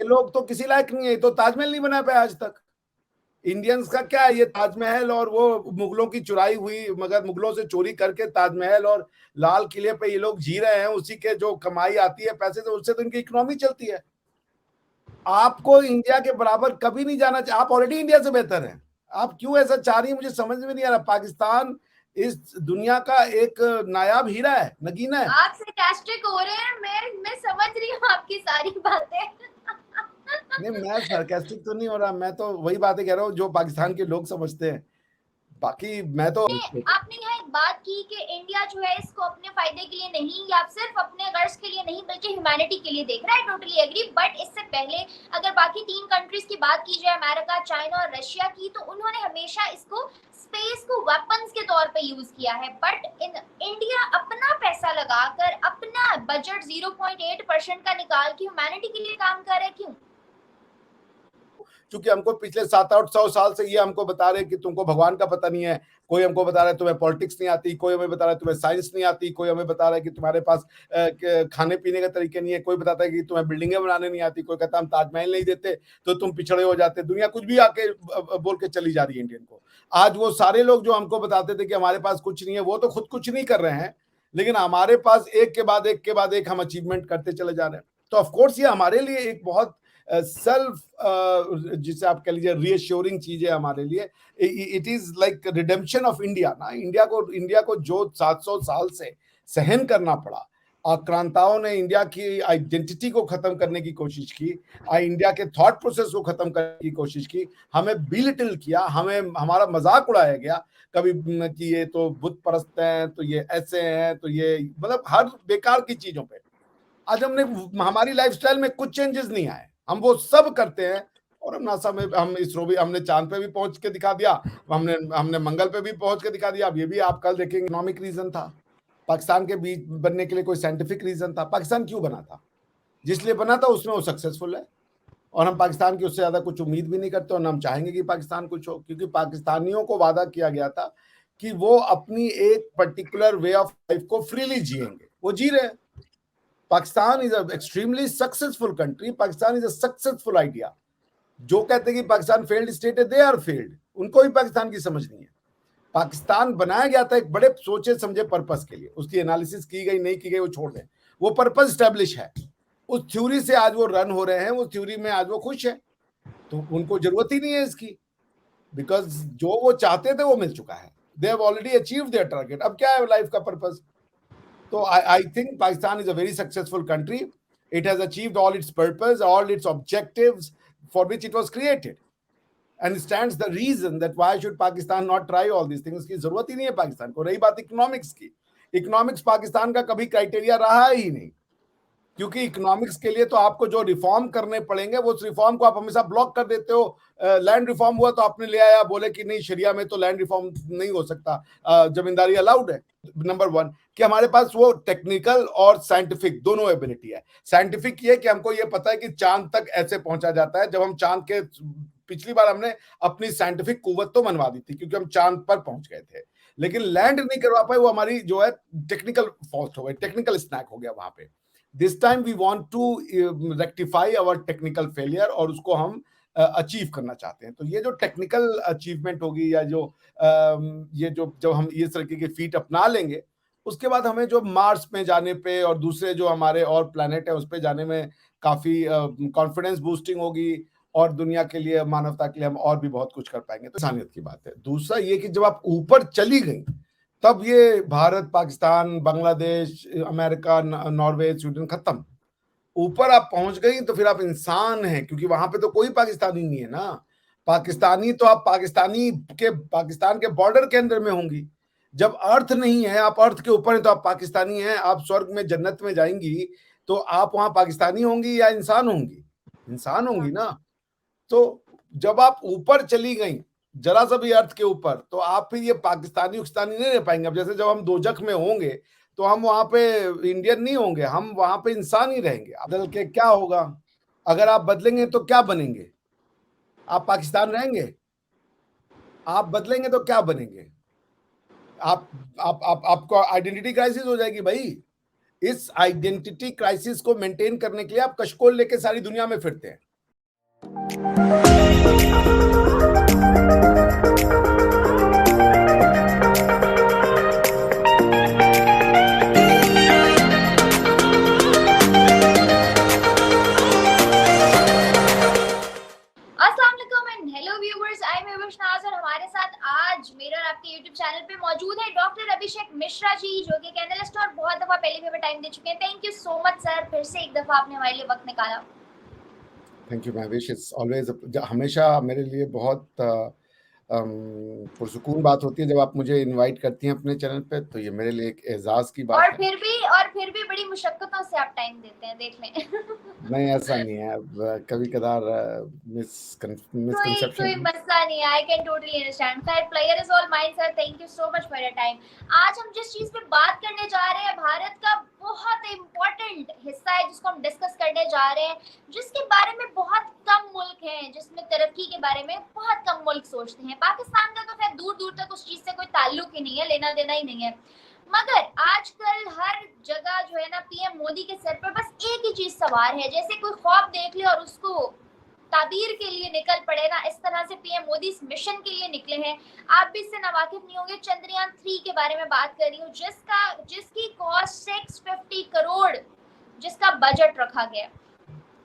लोग तो किसी लायक नहीं है, तो ताजमहल नहीं बना पाए आज तक। इंडियंस का क्या है, ये ताजमहल और वो मुगलों की चुराई हुई, मगर मुगलों से चोरी करके ताजमहल और लाल किले पे ये लोग जी रहे हैं, उसी के जो कमाई आती है पैसे से, उससे तो इनकी इकोनॉमी चलती है। आपको इंडिया के बराबर कभी नहीं जाना चाहिए, आप ऑलरेडी इंडिया से बेहतर हैं, आप क्यों ऐसा चाह रही है, मुझे समझ में नहीं आ रहा। पाकिस्तान इस दुनिया का एक नायाब हीरा है, नगीना है। आप sarcastic हो रहे हैं, मैं समझ रही हूँ आपकी सारी बातें। नहीं, मैं सरकास्टिक तो नहीं हो रहा, मैं तो वही बातें कह रहा हूँ जो पाकिस्तान के लोग समझते हैं, बाकी मैं तो आपने यहाँ एक बात की कि इंडिया जो है इसको अपने फायदे के लिए नहीं या सिर्फ अपने गर्ज के लिए नहीं बल्कि ह्यूमैनिटी के लिए देख रहा है। Totally agree. बट इससे पहले अगर बाकी 3 कंट्रीज की बात की जाए, अमेरिका, चाइना और रशिया की, तो उन्होंने हमेशा इसको स्पेस को वेपन्स के तौर पे यूज किया है। बट इन इंडिया अपना पैसा लगाकर अपना बजट 0.8% का निकाल के ह्यूमैनिटी के लिए काम कर रहा है। क्यों? क्योंकि हमको पिछले 700-800 साल से ये हमको बता रहे कि तुमको भगवान का पता नहीं है, कोई हमको बता रहा है तुम्हें पॉलिटिक्स नहीं आती, कोई हमें बता रहा है तुम्हें साइंस नहीं आती, कोई हमें बता रहा है कि तुम्हारे पास खाने पीने के तरीके नहीं है, कोई बताता है कि तुम्हें बिल्डिंगें बनाने नहीं आती, कोई कहता हम ताजमहल नहीं देते तो तुम पिछड़े हो जाते। दुनिया कुछ भी आके बोल के चली जा रही है इंडियन को। आज वो सारे लोग जो हमको बताते थे कि हमारे पास कुछ नहीं है, वो तो खुद कुछ नहीं कर रहे हैं, लेकिन हमारे पास एक के बाद एक के बाद एक हम अचीवमेंट करते चले जा रहे हैं। तो ऑफकोर्स ये हमारे लिए एक बहुत सेल्फ जिसे आप कह लीजिए रीअश्योरिंग चीज है हमारे लिए। It is like redemption of India ना। इंडिया को जो 700 साल से सहन करना पड़ा, आक्रांताओं ने इंडिया की आइडेंटिटी को खत्म करने की कोशिश की, इंडिया के थॉट प्रोसेस को खत्म करने की कोशिश की, हमें बिलिटिल किया, हमें हमारा मजाक उड़ाया गया कभी कि ये तो बुत परस्त हैं, तो ये ऐसे हैं, तो ये मतलब हर बेकार की चीजों पे। आज हमारी लाइफस्टाइल में कुछ चेंजेस नहीं आए, हम वो सब करते हैं। और हम नासा में, हम इसरो भी, हमने चांद पे भी पहुंच के दिखा दिया, हमने मंगल पे भी पहुंच के दिखा दिया। अब ये भी आप कल देखेंगे, इकोनॉमिक रीजन था पाकिस्तान के बीच बनने के लिए, कोई साइंटिफिक रीजन था? पाकिस्तान क्यों बना था? जिस लिए बना था उसमें वो सक्सेसफुल है, और हम पाकिस्तान की उससे ज्यादा कुछ उम्मीद भी नहीं करते, और हम चाहेंगे कि पाकिस्तान कुछ हो, क्योंकि पाकिस्तानियों को वादा किया गया था कि वो अपनी एक पर्टिकुलर वे ऑफ लाइफ को फ्रीली जिएंगे, वो जी रहे हैं। Pakistan is a extremely successful country, Pakistan is a successful idea. जो कहते हैं कि पाकिस्तान फेल्ड स्टेट है, दे आर फेल्ड, उनको भी पाकिस्तान की समझ नहीं है। पाकिस्तान बनाया गया था एक बड़े सोचे समझे पर्पस के लिए, उसकी एनालिसिस की गई नहीं की गई वो छोड़ दें, वो पर्पस स्टैब्लिश है। उस थ्योरी से आज वो रन हो रहे हैं, उस थ्योरी में आज वो खुश है, तो उनको जरूरत ही नहीं है इसकी, बिकॉज जो वो चाहते थे वो मिल चुका है। They have already achieved there target, अब क्या है लाइफ का purpose? So I think Pakistan is a very successful country. It has achieved all its purpose, all its objectives for which it was created. And stands the reason that why should Pakistan not try all these things? की जरूरत ही नहीं है पाकिस्तान को। रही बात economics की, economics Pakistan का कभी क्राइटेरिया रहा ही नहीं, क्योंकि इकोनॉमिक्स के लिए तो आपको जो रिफॉर्म करने पड़ेंगे वो रिफॉर्म को आप हमेशा ब्लॉक कर देते हो। लैंड रिफॉर्म हुआ तो आपने ले आया, बोले कि नहीं शरिया में तो लैंड रिफॉर्म नहीं हो सकता, जमींदारी अलाउड है। नंबर वन कि हमारे पास वो टेक्निकल और साइंटिफिक दोनों एबिलिटी है। साइंटिफिक ये कि हमको ये पता है कि चांद तक ऐसे पहुंचा जाता है। जब हम चांद के, पिछली बार हमने अपनी साइंटिफिक कुव्वत तो मनवा दी थी क्योंकि हम चांद पर पहुंच गए थे, लेकिन लैंड नहीं करवा पाए, वो हमारी जो है टेक्निकल फॉल्ट हो गई, टेक्निकल स्नैक हो गया वहां पे। This time we want to rectify our technical failure, और उसको हम अचीव करना चाहते हैं। तो ये जो टेक्निकल अचीवमेंट होगी, या जो ये जो जब हम इस तरीके के फीट अपना लेंगे, उसके बाद हमें जो मार्स में जाने पे और दूसरे जो हमारे और प्लैनेट है उस पे जाने में काफी कॉन्फिडेंस बूस्टिंग होगी, और दुनिया के लिए, मानवता के लिए हम और भी बहुत कुछ कर पाएंगे। तो इंसानियत की बात है। दूसरा ये कि जब आप ऊपर चली गई, तब ये Bharat, Pakistan, Bangladesh, America, Norway, Sweden खत्म। ऊपर आप पहुंच गई तो फिर आप इंसान हैं, क्योंकि वहां पे तो कोई पाकिस्तानी नहीं है ना। पाकिस्तानी तो आप पाकिस्तान के बॉर्डर के अंदर में होंगी। जब अर्थ नहीं है, आप अर्थ के ऊपर हैं, तो आप पाकिस्तानी हैं। आप स्वर्ग में, जन्नत में जाएंगी तो आप वहां पाकिस्तानी होंगी या इंसान होंगी? इंसान होंगी ना। तो जब आप ऊपर चली गई, जरा सा भी अर्थ के ऊपर, तो आप फिर ये पाकिस्तानी उकिस्तानी नहीं रह पाएंगे। अब जैसे जब हम दोजख में होंगे तो हम वहां पे इंडियन नहीं होंगे, हम वहां पे इंसान ही रहेंगे। बदल के क्या होगा? अगर आप बदलेंगे तो क्या बनेंगे? आप पाकिस्तान रहेंगे? आप बदलेंगे तो क्या बनेंगे? आपको आइडेंटिटी क्राइसिस हो जाएगी भाई। इस आइडेंटिटी क्राइसिस को मेंटेन करने के लिए आप कशकोल लेके सारी दुनिया में फिरते हैं। अस्सलाम वालेकुम and hello viewers, I am Vivashnaz और हमारे साथ आज मेरा और आपके यूट्यूब चैनल पे मौजूद है डॉक्टर अभिषेक मिश्रा जी, जो कि एनालिस्ट और बहुत दफा पहले भी हमें टाइम दे चुके हैं। Thank you so much sir, फिर से एक दफा आपने हमारे लिए वक्त निकाला। Thank you Mahvish, it's always हमेशा मेरे लिए बहुत पुरसुकून बात होती है जब आप मुझे इनवाइट करती हैं अपने चैनल पे, तो ये मेरे लिए एक एजाज की बात और है। फिर भी बड़ी मुशक्कतों से आप टाइम देते हैं, देख लें। नहीं, ऐसा नहीं है। अब कभी कदार कोई मिसकंसेप्शन। मसला नहीं है, आई कैन टोटली अंडरस्टैंड। खैर, player is all mine sir, thank you so much for your time. आज हम जिस चीज पे बात करने जा रहे हैं, भारत का बहुत इंपॉर्टेंट हिस्सा है जिसको हम डिस्कस करने जा रहे हैं, जिसके बारे में बहुत कम मुल्क हैं, जिसमें तरक्की के बारे में बहुत कम मुल्क सोचते हैं। पाकिस्तान का तो खैर दूर दूर तक उस चीज से कोई ताल्लुक ही नहीं है, लेना देना ही नहीं है। मगर आजकल हर जगह जो है ना, पीएम मोदी के सर पर बस एक ही चीज सवार है। जैसे कोई ख्वाब देख ले और उसको ताबीर के लिए निकल पड़े ना, इस तरह से पीएम मोदी इस मिशन के लिए निकले हैं। आप भी इससे नावाकिफ नहीं होंगे, चंद्रयान 3 के बारे में बात कर रही हूँ, जिसकी कॉस्ट 650 करोड़ जिसका बजट रखा गया,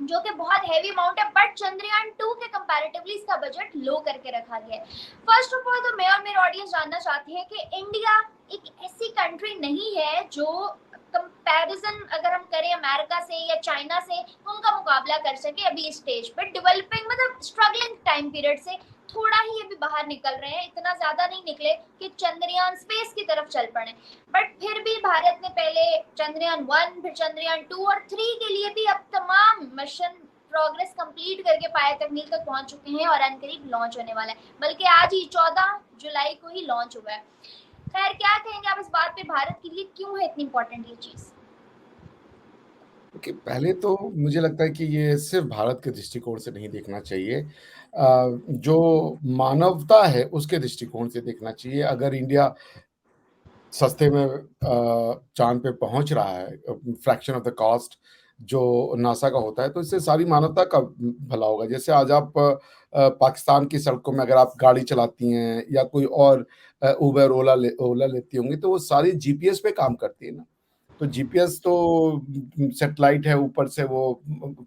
जो कि बहुत हैवी अमाउंट है। बट चंद्रयान 2 के कंपैरेटिवली इसका बजट लो करके रखा गया है। फर्स्ट ऑफ ऑल तो मैं और मेरे ऑडियंस जानना चाहते हैं कि इंडिया एक ऐसी कंट्री नहीं है जो कंपैरिजन अगर हम करें अमेरिका से या चाइना से, उनका मुकाबला कर सके अभी इस स्टेज पर। डेवलपिंग मतलब स्ट्रगलिंग टाइम पीरियड से थोड़ा ही अभी बाहर निकल रहे हैं, इतना ज्यादा नहीं निकले कि चंद्रयान स्पेस की तरफ चल पड़े। बट फिर भी भारत ने पहले चंद्रयान 1, फिर चंद्रयान 2 और 3 के लिए भी अब तमाम मिशन प्रोग्रेस कंप्लीट करके पाया तकनीक तक पहुंच चुके हैं और अनकरीब लॉन्च होने वाला है, बल्कि आज ही 14 जुलाई को ही लॉन्च हुआ है। खैर, क्या कहेंगे आप इस बात पे, भारत के लिए क्यों है इतनी इंपॉर्टेंट ये चीज? कि पहले तो मुझे लगता है कि ये सिर्फ भारत के दृष्टिकोण से नहीं देखना चाहिए, जो मानवता है उसके दृष्टिकोण से देखना चाहिए। अगर इंडिया सस्ते में चांद पे पहुंच रहा है, फ्रैक्शन ऑफ द कॉस्ट जो नासा का होता है, तो इससे सारी मानवता का भला होगा। जैसे आज आप पाकिस्तान की सड़कों में अगर आप गाड़ी चलाती हैं या कोई और उबर ओला लेती होंगी, तो वो सारी जीपीएस पे काम करती है ना। तो जीपीएस तो सैटेलाइट है, ऊपर से वो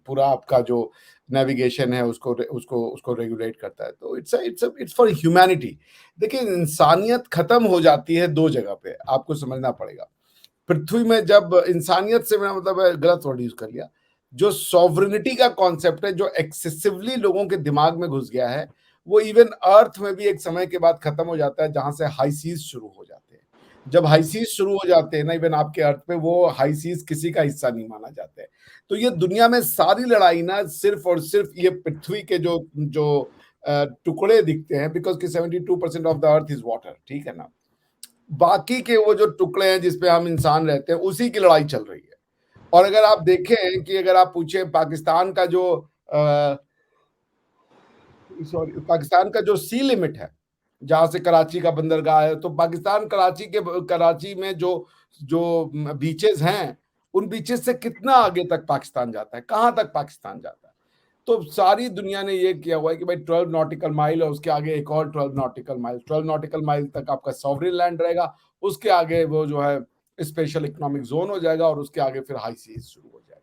पूरा आपका जो नेविगेशन है उसको उसको उसको रेगुलेट करता है। तो इट्स फॉर ह्यूमैनिटी। देखिए, इंसानियत खत्म हो जाती है दो जगह पे, आपको समझना पड़ेगा। पृथ्वी में जब इंसानियत से मेरा मतलब है, गलत वर्ड यूज कर लिया, जो सॉवरेनिटी का कॉन्सेप्ट है जो एक्सेसिवली लोगों के दिमाग में घुस गया है, वो इवन अर्थ में भी एक समय के बाद खत्म हो जाता है, जहां से हाई सीज शुरू हो जाते हैं। जब हाई सीज शुरू हो जाते हैं ना, इवन आपके अर्थ पे, वो हाई सीज किसी का हिस्सा नहीं माना जाता है। तो ये दुनिया में सारी लड़ाई ना सिर्फ और सिर्फ ये पृथ्वी के जो जो टुकड़े दिखते हैं, बिकॉज कि 72% of the earth is water, ठीक है ना। बाकी के वो जो टुकड़े हैं जिसपे हम इंसान रहते हैं, उसी की लड़ाई चल रही है। और अगर आप देखें कि अगर आप पूछे पाकिस्तान का जो पाकिस्तान का जो सी लिमिट है, जहां से कराची का बंदरगाह है, तो पाकिस्तान कराची में जो जो बीचेस हैं, उन बीचेस से कितना आगे तक पाकिस्तान जाता है, कहां तक पाकिस्तान जाता है। तो सारी दुनिया ने ये किया हुआ है कि भाई 12 नॉटिकल माइल और उसके आगे एक और 12 नॉटिकल माइल, 12 नॉटिकल माइल तक आपका सॉवरेन लैंड रहेगा, उसके आगे वो जो है स्पेशल इकोनॉमिक जोन हो जाएगा, और उसके आगे फिर हाई सीज शुरू हो जाएगा।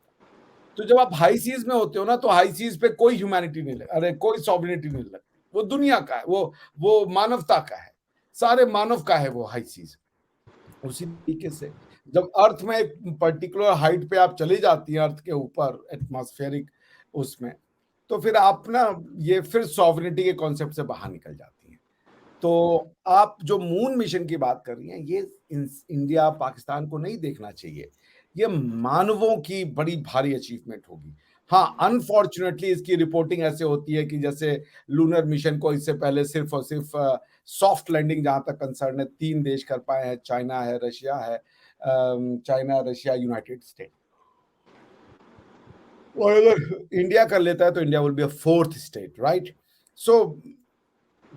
तो जब आप हाई सीज में होते हो ना, तो हाई सीज पे कोई ह्यूमैनिटी नहीं लगती, अरे कोई सॉवरेनिटी नहीं लगती। वो दुनिया का है, वो मानवता का है, सारे मानव का है वो हाई सीज। उसी तरीके से जब अर्थ में एक पर्टिकुलर हाइट पे आप चली जाती हैं, अर्थ के ऊपर एटमॉस्फेरिक उसमें, तो फिर आप ना ये फिर सॉवरेनिटी के कॉन्सेप्ट से बाहर निकल जाती हैं। तो आप जो मून मिशन की बात कर रही हैं, ये इंडिया पाकिस्तान को नहीं देखना चाहिए, ये मानवों की बड़ी भारी अचीवमेंट होगी। हाँ, अनफॉर्चुनेटली इसकी रिपोर्टिंग ऐसे होती है कि जैसे लूनर मिशन को इससे पहले सिर्फ और सिर्फ सॉफ्ट लैंडिंग जहां तक कंसर्न है 3 देश कर पाए हैं, चाइना है, रशिया है, चाइना, रशिया, यूनाइटेड स्टेट। और अगर इंडिया कर लेता है तो India will be a 4th state, right. So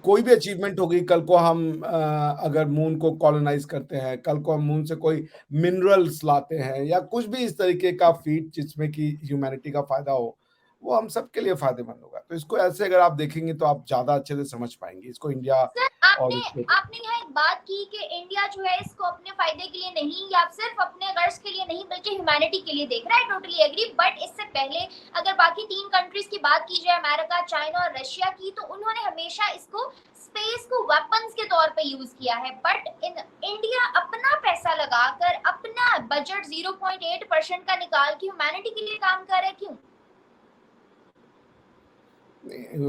कोई भी अचीवमेंट होगी, कल को हम अगर मून को कॉलोनाइज करते हैं, कल को हम मून से कोई मिनरल्स लाते हैं या कुछ भी इस तरीके का फीट जिसमें कि ह्यूमैनिटी का फायदा हो, वो हम सबके लिए फायदेमंद होगा। तो इसको ऐसे अगर आप देखेंगे तो आप ज्यादा अच्छे से समझ पाएंगे इसको इंडिया सर और आपने इसको। आपने यहाँ एक बात की कि इंडिया जो है इसको अपने फायदे के लिए नहीं या सिर्फ अपने गर्ज के लिए नहीं बल्कि ह्यूमैनिटी के लिए देख रहा है, टोटली एग्री। बट इससे पहले अगर बाकी तीन कंट्रीज की बात की जाए, अमेरिका, चाइना और रशिया की, तो उन्होंने हमेशा इसको स्पेस को वेपन्स के तौर पे यूज किया है। बट इन इंडिया अपना पैसा लगाकर अपना बजट 0.8% का निकाल के ह्यूमैनिटी के लिए काम कर रहा है, क्यों?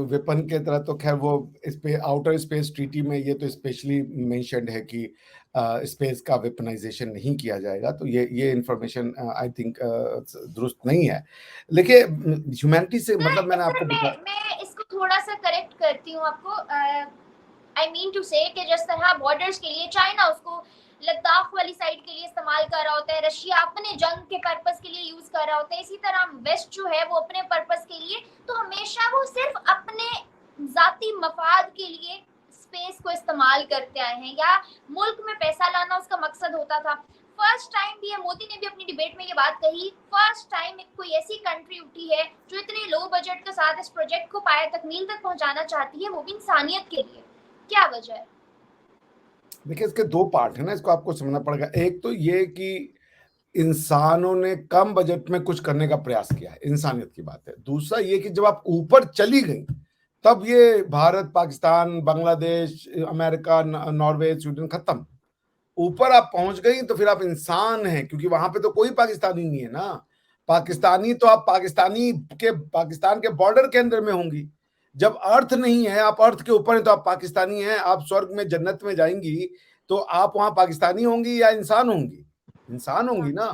वेपन के तरह तो खैर वो आउटर स्पेस ट्रीटी में ये तो स्पेशली मेंशन्ड है कि स्पेस का वेपनाइजेशन नहीं किया जाएगा, तो ये इंफॉर्मेशन आई थिंक दुरुस्त नहीं है। देखिए ह्यूमैनिटी से मतलब मैंने सर आपको बताया। मैं इसको थोड़ा सा करेक्ट करती हूँ आपको। आई मीन टू से कि जिस तरह बॉर्डर्स के लिए चाइना उसको लद्दाख वाली साइड के लिए इस्तेमाल कर रहा होता है, रशिया अपने जंग के पर्पस के लिए यूज कर रहा होता है, इसी तरह वेस्ट जो है वो अपने पर्पस के लिए, तो हमेशा वो सिर्फ अपने जाती मफाद के लिए स्पेस को इस्तेमाल करते आए हैं, या मुल्क में पैसा लाना उसका मकसद होता था। फर्स्ट टाइम भी है, मोदी ने भी अपनी डिबेट में ये बात कही, फर्स्ट टाइम कोई ऐसी कंट्री उठी है जो इतने लो बजट के साथ इस प्रोजेक्ट को पाया तकमील तक पहुंचाना चाहती है, वो भी इंसानियत के लिए। क्या वजह है? देखिए इसके दो पार्ट है ना, इसको आपको समझना पड़ेगा। एक तो ये कि इंसानों ने कम बजट में कुछ करने का प्रयास किया है, इंसानियत की बात है। दूसरा ये कि जब आप ऊपर चली गई तब ये Bharat, Pakistan, Bangladesh, America, Norway, Sweden खत्म। ऊपर आप पहुंच गई तो फिर आप इंसान हैं, क्योंकि वहां पे तो कोई पाकिस्तानी नहीं है ना। पाकिस्तानी तो आप पाकिस्तान के बॉर्डर के अंदर में होंगी। जब अर्थ नहीं है, आप अर्थ के ऊपर हैं तो आप पाकिस्तानी हैं। आप स्वर्ग में, जन्नत में जाएंगी तो आप वहां पाकिस्तानी होंगी या इंसान होंगी? इंसान होंगी ना।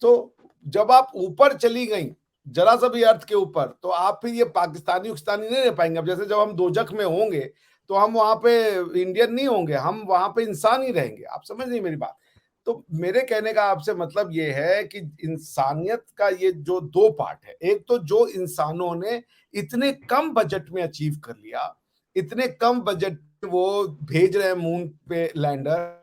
तो जब आप ऊपर चली गई जरा सा भी अर्थ के ऊपर, तो आप फिर ये पाकिस्तानी उकिस्तानी नहीं रह पाएंगे। अब जैसे जब हम दोजख में होंगे तो हम वहां पे इंडियन नहीं होंगे, हम वहां पे इंसान ही रहेंगे। आप समझ नहीं मेरी बात? तो मेरे कहने का आपसे मतलब ये है कि इंसानियत का ये जो दो पार्ट है, एक तो जो इंसानों ने इतने कम बजट में अचीव कर लिया, इतने कम बजट वो भेज रहे हैं मून पे लैंडर,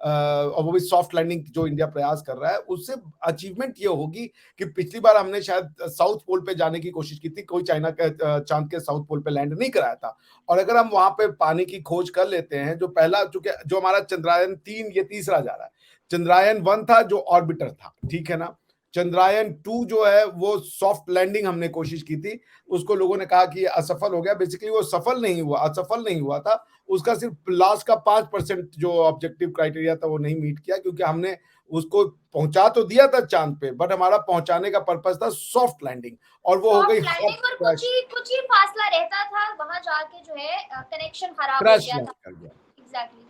और वो भी सॉफ्ट लैंडिंग जो इंडिया प्रयास कर रहा है, उससे अचीवमेंट ये होगी कि पिछली बार हमने शायद साउथ पोल पे जाने की कोशिश की थी, कोई चाइना के चांद के साउथ पोल पे लैंड नहीं कराया था। और अगर हम वहां पे पानी की खोज कर लेते हैं, जो पहला, चूंकि जो हमारा चंद्रयान 3 ये तीसरा जा रहा है। चंद्रयान 1 था जो ऑर्बिटर था, ठीक है ना। चंद्रयान 2 जो है वो सॉफ्ट लैंडिंग हमने कोशिश की थी, उसको लोगों ने कहा कि असफल हो गया। बेसिकली वो सफल नहीं हुआ, असफल नहीं हुआ था। उसका सिर्फ लास्ट का 5% जो ऑब्जेक्टिव क्राइटेरिया था वो नहीं मीट किया, क्योंकि हमने उसको पहुंचा तो दिया था चांद पे, बट हमारा पहुंचाने का पर्पस था सॉफ्ट लैंडिंग, और वो हो गई सॉफ्ट हॉट लैंडिंग और क्रैश। कुछ ही फासला रहता था, वहां जाके जो है कनेक्शन खराब हो क्रैश गया लैंड था। कर गया। Exactly.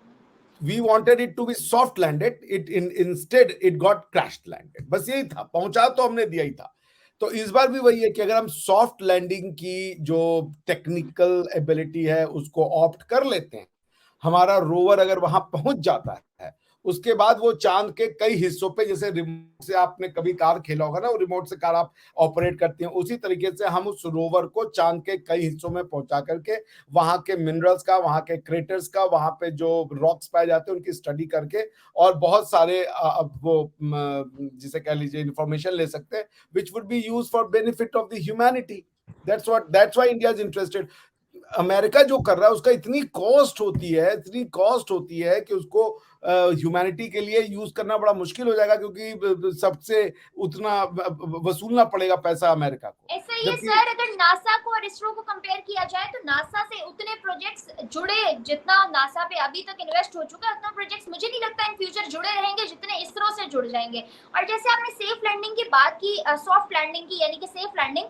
We wanted it to be soft landed, it instead it got crash landed. बस यही था, पहुंचा तो हमने दिया ही था। तो इस बार भी वही है कि अगर हम सॉफ्ट लैंडिंग की जो टेक्निकल एबिलिटी है उसको ऑप्ट कर लेते हैं, हमारा रोवर अगर वहां पहुंच जाता है, उसके बाद वो चांद के कई हिस्सों पे, जैसे रिमोट से आपने कभी कार खेला होगा ना, वो रिमोट से कार आप ऑपरेट करते हैं, उसी तरीके से हम उस रोवर को चांद के कई हिस्सों में पहुंचा करके वहां के मिनरल्स का, वहां के क्रेटर्स का, वहां पे जो रॉक्स पाए जाते हैं उनकी स्टडी करके, और बहुत सारे जिसे कह लीजिए इंफॉर्मेशन ले सकते हैं, which would be use for benefit of the humanity. That's why India is interested. America जो कर रहा है उसका इतनी कॉस्ट होती है, इतनी कॉस्ट होती है कि उसको ह्यूमैनिटी के लिए यूज करना बड़ा मुश्किल हो जाएगा, क्योंकि सबसे उतना वसूलना पड़ेगा पैसा अमेरिका को। ऐसा ही है जबकि सर, अगर नासा को और इसरो को कंपेयर किया जाए तो नासा से उतने प्रोजेक्ट्स जुड़े, जितना नासा पे अभी तक इन्वेस्ट हो चुका है उतना प्रोजेक्ट्स मुझे नहीं लगता इन फ्यूचर जुड़े रहेंगे जितने इसरो से जुड़ जाएंगे। और जैसे आपने सेफ लैंडिंग की बात की, सॉफ्ट लैंडिंग की यानी कि सेफ लैंडिंग,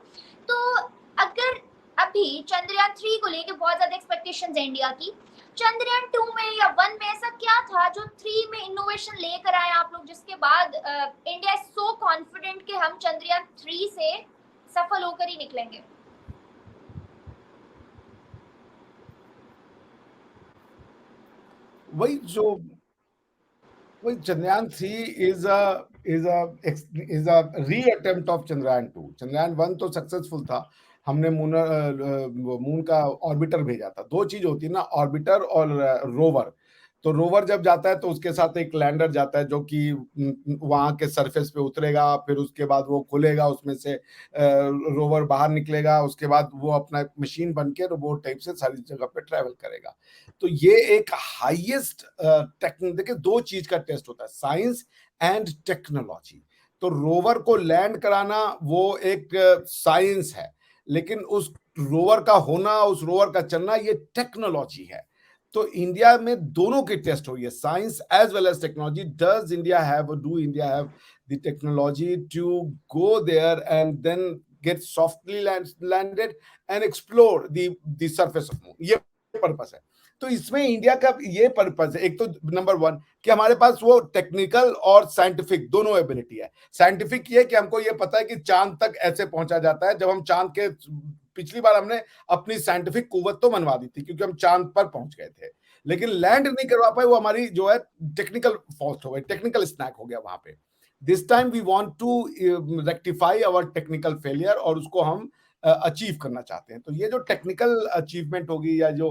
तो अगर अभी चंद्रयान 3 को लेके बहुत ज्यादा एक्सपेक्टेशंस है इंडिया की, चंद्रयान 2 में या 1 में ऐसा क्या था जो 3 में इनोवेशन लेकर आए आप लोग, जिसके बाद इंडिया इज सो कॉन्फिडेंट कि हम चंद्रयान 3 से सफल होकर ही निकलेंगे? वही जो वही चंद्रयान 3 इज अ री अटेम्प्ट ऑफ चंद्रयान 2। चंद्रयान 1 तो सक्सेसफुल था, हमने मून का ऑर्बिटर भेजा था। दो चीज होती है ना, ऑर्बिटर और रोवर। तो रोवर जब जाता है तो उसके साथ एक लैंडर जाता है जो कि वहां के सरफेस पे उतरेगा, फिर उसके बाद वो खुलेगा, उसमें से रोवर बाहर निकलेगा, उसके बाद वो अपना मशीन बन के रोबोट टाइप से सारी जगह पे ट्रेवल करेगा। तो ये एक हाईएस्ट देखिए, दो चीज का टेस्ट होता है, साइंस एंड टेक्नोलॉजी। तो रोवर को लैंड कराना वो एक साइंस है, लेकिन उस रोवर का होना, उस रोवर का चलना, ये टेक्नोलॉजी है। तो इंडिया में दोनों की टेस्ट हुई है, science as well as technology. Do India have the technology to go there and then get softly landed and explore the surface of moon? ये पर्पस है। तो इसमें इंडिया का ये पर्पस है, एक तो नंबर वन कि हमारे पास वो टेक्निकल और साइंटिफिक दोनों एबिलिटी है। साइंटिफिक ये कि हमको ये पता है कि चांद तक ऐसे पहुंचा जाता है। जब हम चांद के, पिछली बार हमने अपनी साइंटिफिक कुव्वत तो मनवा दी थी क्योंकि हम चांद पर पहुंच गए थे, लेकिन लैंड नहीं करवा पाए। वो हमारी जो है टेक्निकल फॉल्ट हो गई, टेक्निकल स्नैक हो गया वहां पे। This time we want to rectify our technical failure और उसको हम अचीव करना चाहते हैं। तो ये जो टेक्निकल अचीवमेंट होगी, या जो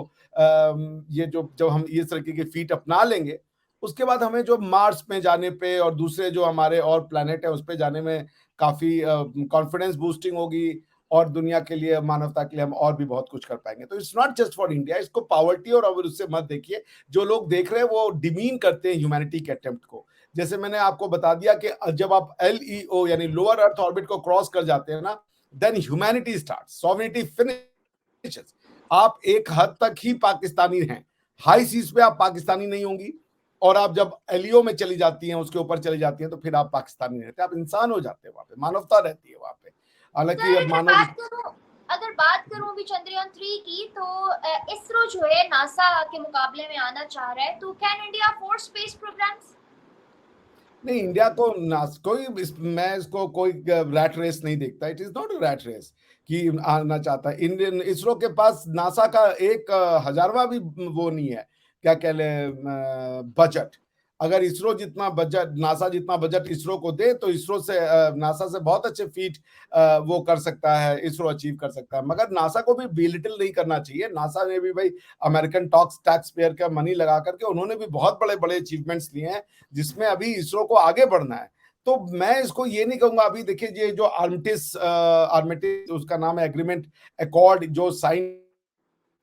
ये जो जब हम इस तरीके के फीट अपना लेंगे, उसके बाद हमें जो मार्स में जाने पे और दूसरे जो हमारे और प्लैनेट है उस पे जाने में काफी कॉन्फिडेंस बूस्टिंग होगी, और दुनिया के लिए, मानवता के लिए हम और भी बहुत कुछ कर पाएंगे। तो it's not just for India, इसको पावर्टी और अब उससे मत देखिए। जो लोग देख रहे हैं वो डिमीन करते हैं ह्यूमैनिटी के अटेम्प्ट को। जैसे मैंने आपको बता दिया कि जब आप LEO यानी लोअर अर्थ ऑर्बिट को क्रॉस कर जाते हैं ना, then humanity start, sovereignty finishes. आप एक हद तक ही पाकिस्तानी हैं, हाई सीज पे आप पाकिस्तानी नहीं होंगी, और आप जब LEO में चली जाती हैं, उसके ऊपर चली जाती हैं, तो फिर आप पाकिस्तानी रहते हैं, आप इंसान हो जाते हैं, वहां पे मानवता रहती है वहां पे। हालांकि अब मानव, अगर बात करूं भी चंद्रयान-3 की, तो इसरो जो है नासा के मुकाबले में आना चाह रहा है, तो can India afford space programmes? नहीं, इंडिया को मैं इसको कोई रैट रेस नहीं देखता। It is not a rat race कि आना चाहता है। इंडियन इसरो के पास नासा का एक हजारवां भी वो नहीं है, क्या कह ले, बजट। अगर इसरो जितना बजट, नासा जितना बजट इसरो को दे, तो इसरो से नासा से बहुत अच्छे फीट वो कर सकता है, इसरो अचीव कर सकता है। मगर नासा को भी बिलिटिल नहीं करना चाहिए। नासा ने भी भाई अमेरिकन टैक्स पेयर का मनी लगा करके उन्होंने भी बहुत बड़े बड़े अचीवमेंट्स लिए हैं, जिसमें अभी इसरो को आगे बढ़ना है। तो मैं इसको ये नहीं कहूंगा। अभी देखिए, ये जो आर्मिटिस उसका नाम है, एग्रीमेंट अकॉर्ड जो साइन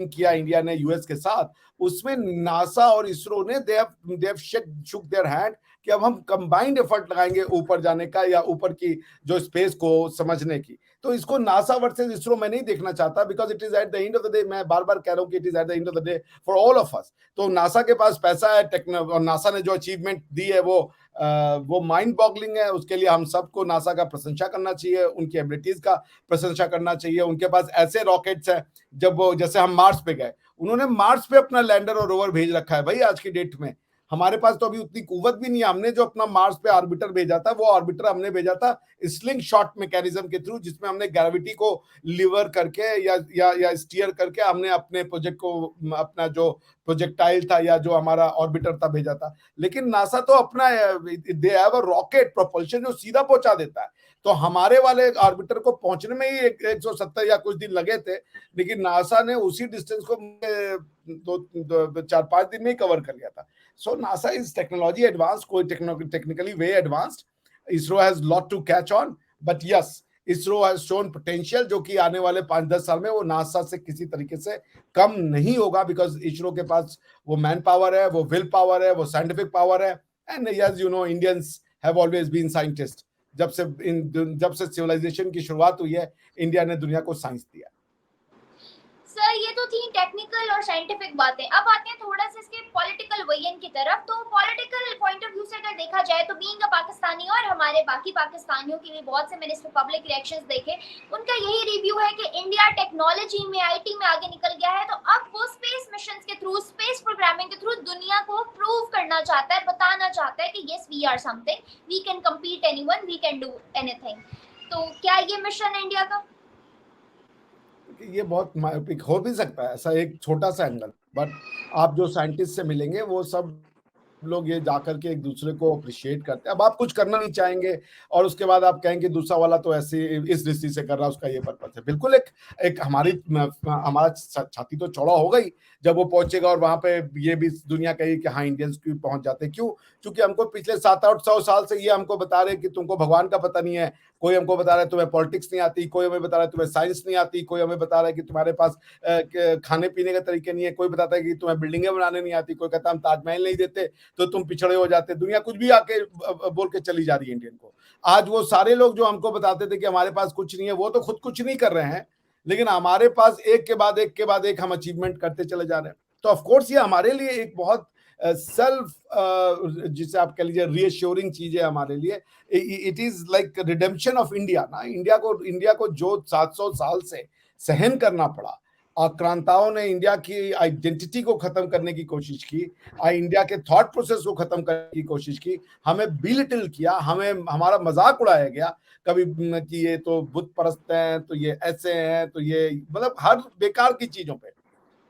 किया इंडिया ने यूएस के साथ, उसमें नासा और इसरो ने they have shook their hand कि अब हम कंबाइंड एफर्ट लगाएंगे ऊपर जाने का, या ऊपर की जो स्पेस को समझने की। तो इसको नासा वर्सेस इसरो मैं नहीं देखना चाहता, because it is at the end of the day, मैं बार बार कह रहा हूं कि it is at the end of the day for all of us. तो नासा के पास पैसा है, और नासा ने जो अचीवमेंट दी है वो माइंड बॉगलिंग है। उसके लिए हम सबको नासा का प्रशंसा करना चाहिए, उनकी एबिलिटीज का प्रशंसा करना चाहिए। उनके पास ऐसे रॉकेट्स हैं, जब वो, जैसे हम मार्स पे गए, उन्होंने मार्स पे अपना लैंडर और रोवर भेज रखा है भाई आज की डेट में। हमारे पास तो अभी उतनी कुव्वत भी नहीं है। हमने जो अपना मार्स पे ऑर्बिटर भेजा था, वो ऑर्बिटर हमने भेजा था स्लिंग शॉट मैकेनिज्म के थ्रू, जिसमें हमने ग्रेविटी को लिवर करके या स्टीयर करके हमने अपने प्रोजेक्ट को, अपना जो प्रोजेक्टाइल था या जो हमारा ऑर्बिटर था, भेजा था। लेकिन नासा तो अपना, they have a rocket propulsion जो सीधा पहुंचा देता है। तो हमारे वाले ऑर्बिटर को पहुंचने में ही 170 या कुछ दिन लगे थे, लेकिन नासा ने उसी डिस्टेंस को 4-5 दिन में ही कवर कर लिया था। So NASA is technology advance, कोई technically way advanced. ISRO has lot to catch on, but yes, ISRO has shown potential, जो कि आने वाले 5-10 साल में वो नासा से किसी तरीके से कम नहीं होगा, बिकॉज इसरो के पास वो मैन पावर है, वो विल पावर है, वो साइंटिफिक पावर है। And yes, you know, Indians have always been scientist. जब से सिविलाइजेशन की शुरुआत हुई है, इंडिया ने दुनिया को साइंस दिया। सर, ये तो थी टेक्निकल और साइंटिफिक बातें। अब आते हैं थोड़ा सा इसके पॉलिटिकल वजन की तरफ। तो पॉलिटिकल पॉइंट ऑफ व्यू से अगर देखा जाए, तो बीइंग अ पाकिस्तानी और हमारे बाकी पाकिस्तानियों की भी बहुत से मैंने इस पे पब्लिक रिएक्शंस देखे, उनका यही रिव्यू है कि इंडिया टेक्नोलॉजी में, IT में आगे निकल गया है। तो अब वो स्पेस मिशन के थ्रू, स्पेस प्रोग्रामिंग के थ्रू दुनिया को प्रूव करना चाहता है, बताना चाहता है कि yes, we are something, we can compete anyone, we can do anything. तो क्या ये मिशन है इंडिया का? ये बहुत मायोपिक हो भी सकता है, ऐसा एक छोटा सा एंगल, बट आप जो साइंटिस्ट से मिलेंगे वो सब लोग ये जाकर के एक दूसरे को अप्रिशिएट करते हैं। अब आप कुछ करना नहीं चाहेंगे और उसके बाद आप कहेंगे दूसरा वाला तो ऐसे इस दृष्टि से कर रहा है, उसका ये पर्पस है। बिल्कुल एक एक हमारा छाती तो चौड़ा होगा ही जब वो पहुंचेगा और वहां पे ये भी दुनिया कही कि हाँ इंडियंस क्यों पहुंच जाते हैं। क्यों? क्योंकि हमको पिछले 700-800 साल से ये हमको बता रहे कि तुमको भगवान का पता नहीं है, कोई हमको बता रहा है तुम्हें पॉलिटिक्स नहीं आती, कोई हमें बता रहा है तुम्हें साइंस नहीं आती, कोई हमें बता रहा है कि तुम्हारे पास खाने पीने के तरीके नहीं है, कोई बताता है कि तुम्हें बिल्डिंगें बनाने नहीं आती, कोई कहता हम ताजमहल नहीं देते तो तुम पिछड़े हो जाते। दुनिया कुछ भी आके बोल के चली जा रही है इंडियन को। आज वो सारे लोग जो हमको बताते थे कि हमारे पास कुछ नहीं है, वो तो खुद कुछ नहीं कर रहे हैं, लेकिन हमारे पास एक के बाद एक के बाद एक हम अचीवमेंट करते चले जा रहे हैं। तो ऑफकोर्स ये हमारे लिए एक बहुत सेल्फ जिसे आप कह लीजिए रीअश्योरिंग चीज है हमारे लिए। It is like redemption of India ना। इंडिया को जो 700 साल से सहन करना पड़ा, आक्रांताओं ने इंडिया की आइडेंटिटी को खत्म करने की कोशिश की, इंडिया के थॉट प्रोसेस को खत्म करने की कोशिश की, हमें बिलिटिल किया, हमें हमारा मजाक उड़ाया गया कभी कि ये तो बुत परस्त हैं, तो ये ऐसे हैं, तो ये मतलब हर बेकार की चीजों पे।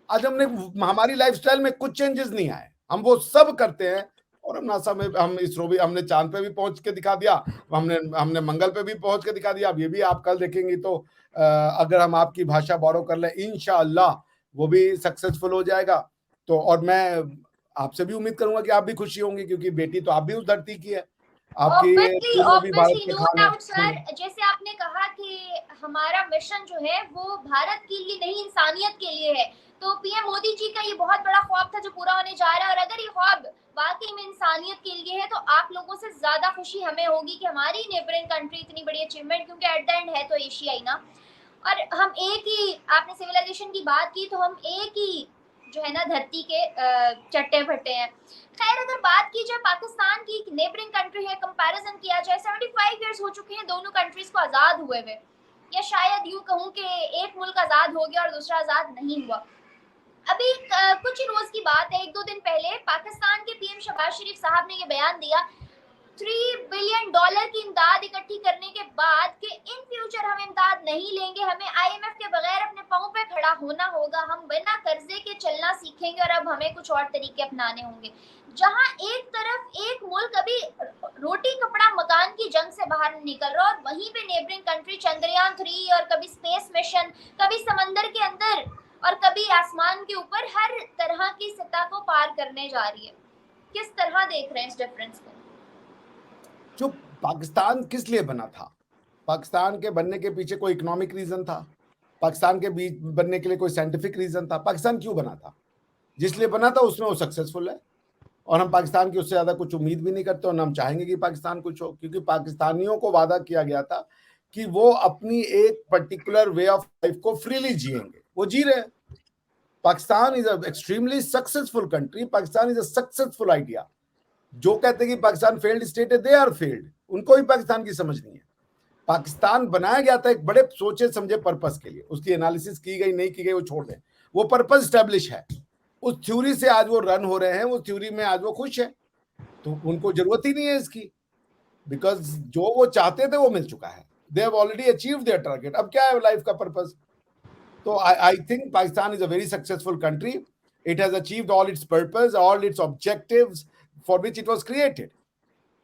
आज हमारी लाइफस्टाइल में कुछ चेंजेस नहीं आए, हम वो सब करते हैं। और हम नासा में, हम इसरो भी, हमने चांद पे भी पहुंच के दिखा दिया, हमने मंगल पे भी पहुंच के दिखा दिया। अब ये भी आप कल देखेंगे तो अगर हम आपकी भाषा बोरो कर लें, इंशाअल्लाह वो भी सक्सेसफुल हो जाएगा। तो और मैं आपसे भी उम्मीद करूंगा कि आप भी खुशी होंगे, क्योंकि बेटी तो आप भी उस धरती की है, आपकी खून में भी भारत ऑब्वियसली के नो खान है। Doubt sir. जैसे आपने कहा कि हमारा मिशन जो है वो भारत के लिए नहीं इंसानियत के लिए है, तो पीएम मोदी जी का ये बहुत बड़ा ख्वाब था जो पूरा होने जा रहा है। और अगर ये ख्वाब वाकई में इंसानियत के लिए है तो आप लोगों से ज्यादा खुशी हमें होगी कि हमारी नेबरिंग कंट्री इतनी बड़ी अचीवमेंट, क्योंकि एट द एंड है तो एशिया ही ना। और हम एक ही, आपने सिविलाइजेशन की बात की तो हम एक ही जो है ना धरती के चट्टे फट्टे हैं। खैर अगर बात की जाए पाकिस्तान की, नेबरिंग कंट्री है, कंपैरिजन किया जाए, 75 इयर्स हो चुके हैं दोनों कंट्रीज को आजाद हुए हुए, या शायद यूं कहूं कि एक मुल्क आजाद हो गया और दूसरा आजाद नहीं हुआ। अभी कुछ ही रोज की बात है, 1-2 दिन पहले पाकिस्तान के पीएम शहबाज शरीफ साहब ने ये बयान दिया 3 बिलियन डॉलर की इमदाद इकट्ठी करने के बाद कि इन फ्यूचर हम इमदाद नहीं लेंगे, हमें आईएमएफ के बगैर अपने पांव पे खड़ा होना होगा, हम बिना कर्जे के चलना सीखेंगे और अब हमें कुछ और तरीके अपनाने होंगे। जहां एक तरफ एक मुल्क अभी रोटी कपड़ा मकान की जंग से बाहर निकल रहा है और वहीं पे नेबरिंग कंट्री चंद्रयान 3 और कभी स्पेस मिशन, कभी समंदर के अंदर और कभी आसमान के ऊपर, हर तरह की सतह को पार करने जा रही है। किस तरह देख रहे हैं इस डिफरेंस को? जो पाकिस्तान किस लिए बना था? पाकिस्तान के बनने के पीछे कोई इकोनॉमिक रीजन था? पाकिस्तान के बीच बनने के लिए कोई साइंटिफिक रीजन था? पाकिस्तान क्यों बना था? जिस लिए बना था उसमें वो सक्सेसफुल है, और हम पाकिस्तान की उससे ज्यादा कुछ उम्मीद भी नहीं करते और हम चाहेंगे कि पाकिस्तान कुछ हो, क्योंकि पाकिस्तानियों को वादा किया गया था कि वो अपनी एक पर्टिकुलर वे ऑफ लाइफ को फ्रीली जिएंगे, वो जी रहे हैं। Pakistan is a extremely successful country, Pakistan is a successful idea. जो कहते हैं कि पाकिस्तान फेल्ड स्टेट है, दे आर फेल्ड, उनको भी पाकिस्तान की समझ नहीं है। पाकिस्तान बनाया गया था एक बड़े सोचे समझे पर्पस के लिए, उसकी एनालिसिस की गई नहीं की गई वो छोड़ दें, वो पर्पस स्टैब्लिश है। उस थ्योरी से आज वो रन हो रहे हैं, उस थ्योरी में आज वो खुश है, तो उनको जरूरत ही नहीं है इसकी, बिकॉज जो वो चाहते थे वो मिल चुका है। They have already achieve their target, अब क्या है लाइफ का पर्पस? तो I think Pakistan is a very successful country. It has achieved all its purpose, all its objectives for which it was created,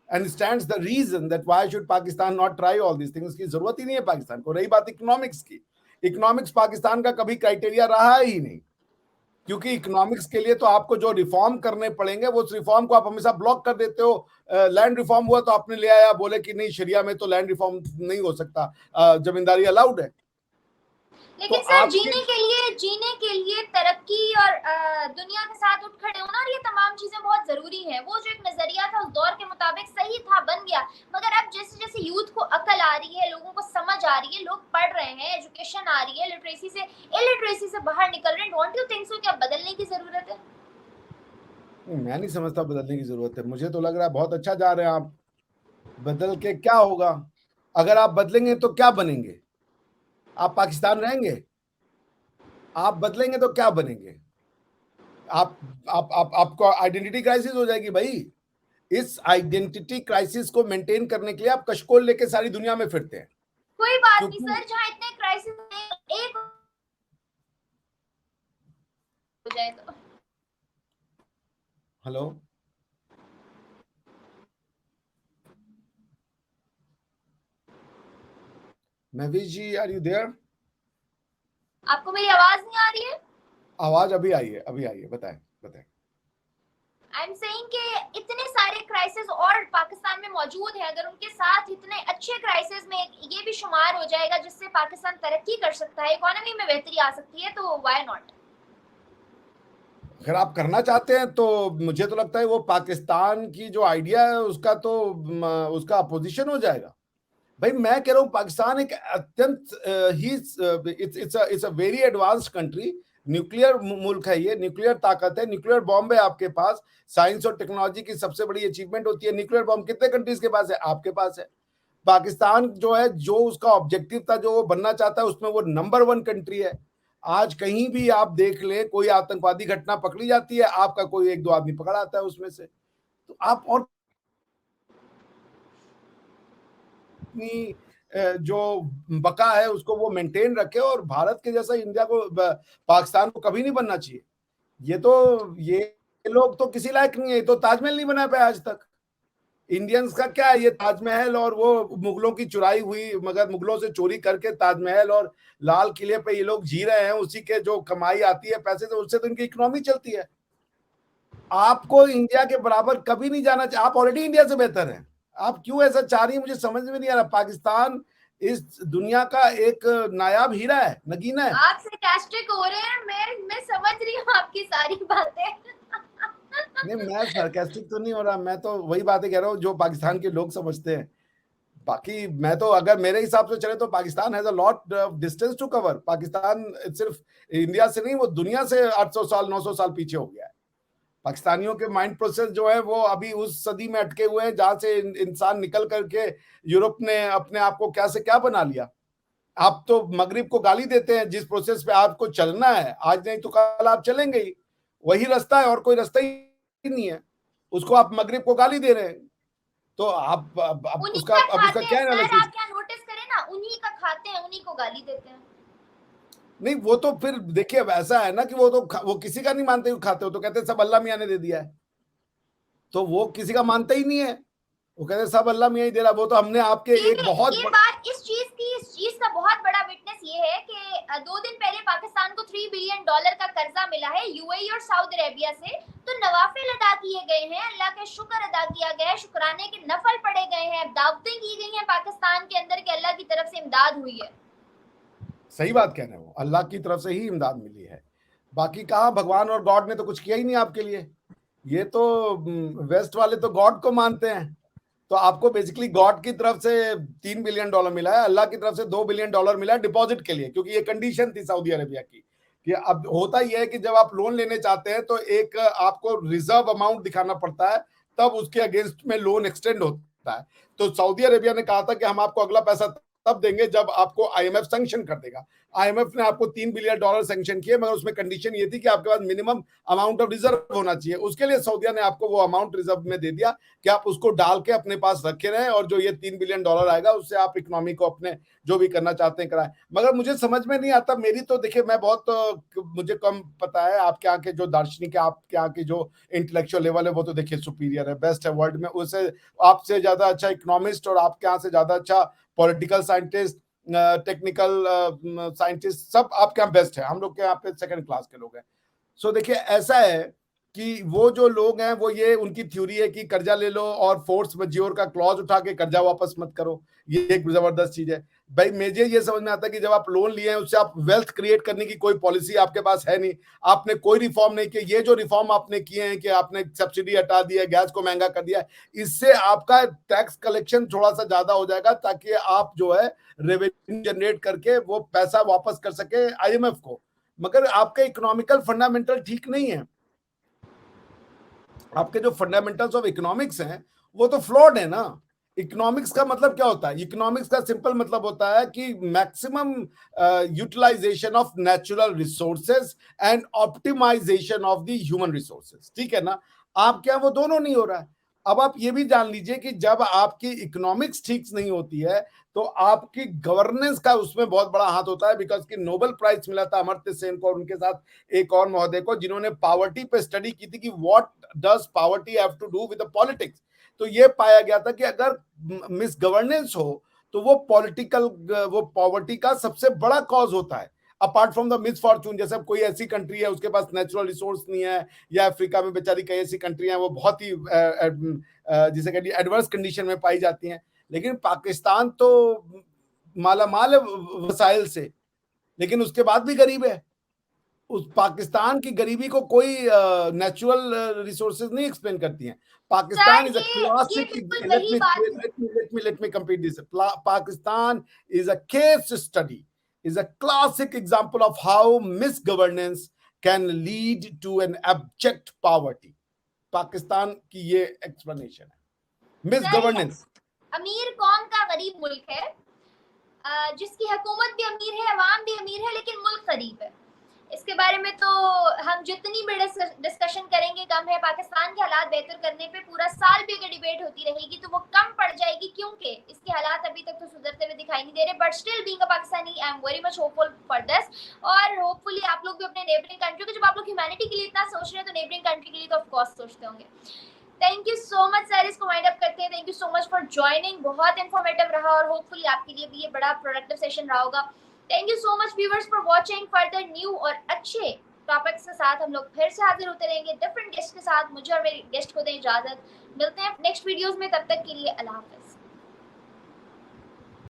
and stands the reason that why should Pakistan not try all this things. की जरूरत ही नहीं है पाकिस्तान को। रही बात economics की, economics Pakistan का कभी क्राइटेरिया रहा ही नहीं, क्योंकि इकोनॉमिक्स के लिए तो आपको जो रिफॉर्म करने पड़ेंगे वो उस रिफॉर्म को आप हमेशा ब्लॉक कर देते हो। लैंड रिफॉर्म हुआ तो आपने ले आया, बोले कि नहीं शरिया में तो लैंड रिफॉर्म नहीं हो सकता, जमींदारी अलाउड है। तो लेकिन सर आपके जीने के लिए तरक्की और दुनिया के साथ उठ खड़े होना और ये तमाम चीजें बहुत जरूरी हैं। वो जो एक नजरिया था उस दौर के मुताबिक सही था, बन गया, मगर अब जैसे जैसे यूथ को अकल आ रही है, लोगों को समझ आ रही है, लोग पढ़ रहे हैं, एजुकेशन आ रही है, इलिटरेसी से बाहर निकल रहे हैं, डोंट यू थिंक सो कि अब बदलने की जरूरत है? मैं नहीं समझता बदलने की जरूरत है। मुझे तो लग रहा है बहुत अच्छा जा रहे हैं आप। बदल के क्या होगा? अगर आप बदलेंगे तो क्या बनेंगे? आप पाकिस्तान रहेंगे? आप बदलेंगे तो क्या बनेंगे? आपको आइडेंटिटी क्राइसिस हो जाएगी भाई। इस आइडेंटिटी क्राइसिस को मेंटेन करने के लिए आप कशकोल लेके सारी दुनिया में फिरते हैं। कोई बात नहीं क्योंकि सर, जहाँ इतने क्राइसिस एक हो जाए तो। Hello, Mahvish ji, are you there? आपको मेरी आवाज नहीं आ रही है? आवाज अभी आई है, अभी आई है, बताएं बताएं। आई एम सेइंग कि इतने सारे क्राइसिस और पाकिस्तान में मौजूद है, अगर उनके साथ इतने अच्छे क्राइसिस में ये भी शुमार हो जाएगा जिससे पाकिस्तान तरक्की कर सकता है, इकोनॉमी में बेहतरी आ सकती है, तो व्हाई नॉट। अगर आप करना चाहते हैं तो मुझे तो लगता है वो पाकिस्तान की जो आइडिया है उसका तो उसका अपोजिशन हो जाएगा। भाई मैं कह रहा हूँ पाकिस्तान एक अत्यंत ही it's a very advanced country, nuclear मुल्क है, ये न्यूक्लियर ताकत है, न्यूक्लियर बॉम्ब है आपके पास। साइंस और टेक्नोलॉजी की सबसे बड़ी अचीवमेंट होती है न्यूक्लियर बॉम्ब। कितने कंट्रीज के पास है? आपके पास है। पाकिस्तान जो है, जो उसका ऑब्जेक्टिव था, जो वो बनना चाहता है, उसमें वो नंबर वन कंट्री है। आज कहीं भी आप देख ले, कोई आतंकवादी घटना पकड़ी जाती है, आपका कोई एक दो आदमी पकड़ा आता है उसमें से। तो आप और अपनी जो बका है उसको वो मेंटेन रखे, और भारत के जैसा इंडिया को पाकिस्तान को कभी नहीं बनना चाहिए। ये लोग तो किसी लायक नहीं है, ये तो ताजमहल नहीं बना पाए आज तक। इंडियंस का क्या है, ये ताजमहल और वो मुगलों की चुराई हुई, मगर मुगलों से चोरी करके ताजमहल और लाल किले पे ये लोग जी रहे हैं, उसी के जो कमाई आती है पैसे से, उससे तो इनकी इकोनॉमी चलती है। आपको इंडिया के बराबर कभी नहीं जाना चाहिए, आप ऑलरेडी इंडिया से बेहतर हैं। आप क्यों ऐसा चाह रही है, मुझे समझ में नहीं आ रहा। पाकिस्तान इस दुनिया का एक नायाब हीरा है, नगीना है। आप सरकास्टिक हो रहे हैं, मैं समझ रही हूँ आपकी सारी बातें। नहीं, मैं सरकास्टिक तो नहीं हो रहा, मैं तो वही बातें कह रहा हूँ जो पाकिस्तान के लोग समझते हैं। बाकी मैं तो, अगर मेरे हिसाब से चले तो Pakistan has a lot of distance to cover. Pakistan सिर्फ इंडिया से नहीं, वो दुनिया से 800 साल 900 साल पीछे हो गया है। पाकिस्तानियों के माइंड प्रोसेस जो है वो अभी उस सदी में अटके हुए हैं जहां से इंसान निकल करके यूरोप ने अपने आप को क्या से क्या बना लिया। आप तो मगरिब को गाली देते हैं, जिस प्रोसेस पे आपको चलना है, आज नहीं तो कल आप चलेंगे ही, वही रास्ता है और कोई रास्ता ही नहीं है, उसको आप मगरिब को गाली दे रहे हैं। तो आप उन्हीं का अब उसका खाते हैं क्या सर, एनालिसिस? आप क्या नोटिस करें ना, उन्हीं का खाते हैं, उन्हीं को गाली देते हैं। नहीं, वो तो फिर देखिए, अब ऐसा है ना कि वो तो वो किसी का नहीं मानते, खाते हो तो कहते हैं सब अल्लाह मियाँ ने दे दिया है, तो वो किसी का मानते ही नहीं है, वो कहते हैं सब अल्लाह मियाँ ही दे रहा। वो तो हमने आपके एक बहुत ये बात, इस चीज का बहुत बड़ा विटनेस ये है कि 2 दिन पहले पाकिस्तान को $3 बिलियन का कर्जा मिला है यूएई और सऊदी अरेबिया से। तो नवाफिल अदा किए गए हैं, अल्लाह का शुक्र अदा किया गया है, शुक्राने के नफल पड़े गए हैं, दावतें की गई हैं पाकिस्तान के अंदर कि अल्लाह की तरफ से इमदाद हुई है। सही बात कह रहे हो, अल्लाह की तरफ से ही इमदाद मिली है। बाकी कहाँ, भगवान और गॉड ने तो कुछ किया ही नहीं आपके लिए। ये तो वेस्ट वाले तो गॉड को मानते हैं, तो आपको बेसिकली गॉड की तरफ से $3 बिलियन मिला है, अल्लाह की तरफ से $2 बिलियन मिला है डिपॉजिट के लिए, क्योंकि ये कंडीशन थी सऊदी अरेबिया की कि अब होता यह है कि जब आप लोन लेने चाहते हैं तो एक आपको रिजर्व अमाउंट दिखाना पड़ता है, तब उसके अगेंस्ट में लोन एक्सटेंड होता है। तो सऊदी अरेबिया ने कहा था कि हम आपको अगला पैसा तब देंगे जब आपको आईएमएफ सैंक्शन कर देगा। आईएमएफ ने आपको $3 बिलियन सैंक्शन किए, मगर उसमें कंडीशन ये थी कि आपके पास मिनिमम अमाउंट ऑफ रिजर्व होना चाहिए। उसके लिए सऊदिया ने आपको वो अमाउंट रिजर्व में दे दिया कि आप उसको डाल के अपने पास रखे रहें, और जो ये $3 बिलियन आएगा उससे आप इकोनॉमी को अपने जो भी करना चाहते हैं कराएं। मगर मुझे समझ में नहीं आता, मेरी तो देखिए, मैं बहुत मुझे कम पता है, आपके यहाँ के जो दार्शनिक है, आपके यहाँ की जो इंटेलेक्चुअल लेवल है, वो तो देखिए सुपीरियर है, बेस्ट है वर्ल्ड में। उससे आपसे ज्यादा अच्छा इकोनॉमिस्ट और आपके यहाँ से ज्यादा अच्छा पॉलिटिकल साइंटिस्ट, टेक्निकल साइंटिस्ट, सब आपके यहाँ बेस्ट है। हम लोग के यहाँ पे सेकंड क्लास के लोग हैं। सो देखिए, ऐसा है कि वो जो लोग हैं, वो ये उनकी थ्योरी है कि कर्जा ले लो और फोर्स मज्योर का क्लॉज उठा के कर्जा वापस मत करो, ये एक जबरदस्त चीज है। भाई मुझे ये समझ में आता है कि जब आप लोन लिए हैं, उससे आप वेल्थ क्रिएट करने की कोई पॉलिसी आपके पास है नहीं, आपने कोई रिफॉर्म नहीं किया। ये जो रिफॉर्म आपने किए हैं कि आपने सब्सिडी हटा दिया, गैस को महंगा कर दिया, इससे आपका टैक्स कलेक्शन थोड़ा सा ज्यादा हो जाएगा, ताकि आप जो है रेवेन्यू जनरेट करके वो पैसा वापस कर सके आईएमएफ को। मगर आपका इकोनॉमिकल फंडामेंटल ठीक नहीं है, आपके जो फंडामेंटल्स ऑफ इकोनॉमिक्स हैं वो तो फ्लॉड है ना। इकोनॉमिक्स का मतलब क्या होता है? इकोनॉमिक्स का सिंपल मतलब होता है कि maximum utilisation of natural resources and optimisation of the human resources, ठीक है ना। आप क्या, वो दोनों नहीं हो रहा है। अब आप ये भी जान लीजिए कि जब आपकी इकोनॉमिक्स ठीक नहीं होती है तो आपकी गवर्नेंस का उसमें बहुत बड़ा हाथ होता है। बिकॉज कि नोबेल प्राइज मिला था अमर्त्य सेन को और उनके साथ एक और महोदय को, जिन्होंने पॉवर्टी पे स्टडी की थी कि what does poverty have to do with the politics. तो ये पाया गया था कि अगर मिस गवर्नेंस हो तो वो पॉलिटिकल, वो पॉवर्टी का सबसे बड़ा कॉज होता है, अपार्ट फ्रॉम द मिसफॉर्चून। जैसे अब कोई ऐसी कंट्री है उसके पास नेचुरल रिसोर्स नहीं है, या अफ्रीका में बेचारी कई ऐसी कंट्री हैं वो बहुत ही जिसे कहते हैं एडवर्स कंडीशन में पाई जाती हैं, लेकिन पाकिस्तान तो माला माल है वसाइल से, लेकिन उसके बाद भी गरीब है। उस पाकिस्तान की गरीबी को कोई नेचुरल रिसोर्सेज नहीं एक्सप्लेन करती हैं। पाकिस्तान इज अ ये क्लासिक, बिल्कुल लेट वही मी बात है। Let me complete this. Pakistan is a case study, is a classic example of how misgovernance can lead to an abject poverty. Pakistan की ये एक्सप्लेनेशन है, सर मिसगवर्नेंस। अमीर कौन का गरीब मुल्क है, जिसकी हुकूमत भी अमीर है, अवाम भी अमीर है, लेकिन मुल्क गरीब है। इसके बारे में तो हम जितनी भी डिस्कशन करेंगे कम है। पाकिस्तान के हालात बेहतर करने पे पूरा साल भी अगर डिबेट होती रहेगी तो वो कम पड़ जाएगी, क्योंकि इसके हालात अभी तक तो सुधरते हुए दिखाई नहीं दे रहे। But still being a Pakistani I am very much hopeful for this, और होपफुली आप लोग भी अपने नेबरिंग कंट्री को, जब आप लोग ह्यूमैनिटी के लिए इतना सोच रहे हैं तो नेबरिंग कंट्री के लिए तो ऑफ कोर्स सोचते होंगे। Thank you so much sir, इसको वाइंड अप करते हैं। Thank you so much for joining, बहुत इंफॉर्मेटिव रहा और होपफुली आपके लिए भी ये बड़ा प्रोडक्टिव सेशन रहा होगा। Thank you so much viewers for watching. Further new और अच्छे टॉपिक्स के साथ हम लोग फिर से हाजिर होते रहेंगे, डिफरेंट गेस्ट के साथ। मुझे और मेरे गेस्ट को दें इजाजत, मिलते हैं नेक्स्ट वीडियोस में, तब तक के लिए अल्लाह हाफिज।